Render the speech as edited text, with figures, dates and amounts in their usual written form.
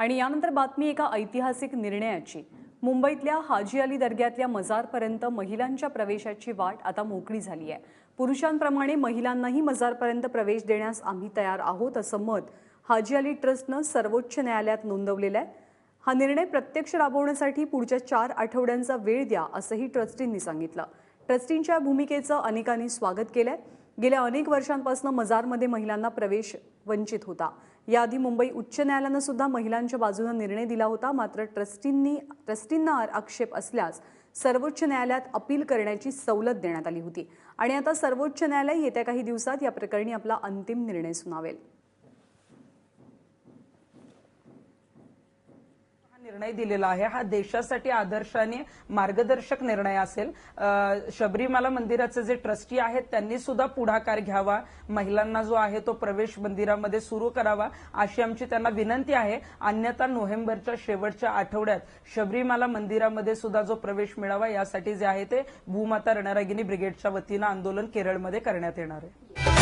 आणि यानंतर बातमी एका ऐतिहासिक निर्णयाची। मुंबईतल्या हाजी अली दर्ग्यातल्या मजारपर्यंत महिलांच्या प्रवेशाची वाट आता मोकळी झाली आहे। पुरुषांप्रमाणे महिलांनाही मजारपर्यंत प्रवेश देण्यास आम्ही तयार आहोत असं मत हाजी अली ट्रस्टनं सर्वोच्च न्यायालयात नोंदवलेलं आहे। हा निर्णय प्रत्यक्ष राबवण्यासाठी पुढच्या 4 आठवड्यांचा वेळ द्या असंही ट्रस्टींनी सांगितलं। ट्रस्टींच्या भूमिकेचं अनेकांनी स्वागत केलंय। गेल्या अनेक वर्षांपासून मजारमध्ये महिलांना प्रवेश वंचित होता। याआधी मुंबई उच्च न्यायालयानं सुद्धा महिलांच्या बाजूने निर्णय दिला होता, मात्र ट्रस्टींना आक्षेप असल्यास सर्वोच्च न्यायालयात अपील करण्याची सवलत देण्यात आली होती आणि आता सर्वोच्च न्यायालय येत्या काही दिवसात या प्रकरणी आपला अंतिम निर्णय सुनावेल। निर्णय दिलेला आहे हा देशासाठी आदर्श आणि मार्गदर्शक निर्णय असेल। शबरीमाला मंदिराचे जे ट्रस्टी आहेत त्यांनी सुद्धा पुढाकार घ्यावा, महिलांना जो आहे तो प्रवेश मंदिरामध्ये सुरू करावा अशी आमची त्यांना विनंती आहे। अन्यथा नोव्हेंबरच्या शेवटच्या आठवड्यात शबरीमाला मंदिरामध्ये सुद्धा जो प्रवेश मिळावा यासाठी जे आहे ते भूमाता रणरागिणी ब्रिगेडच्या वतीने आंदोलन केरळमध्ये करण्यात येणार आहे।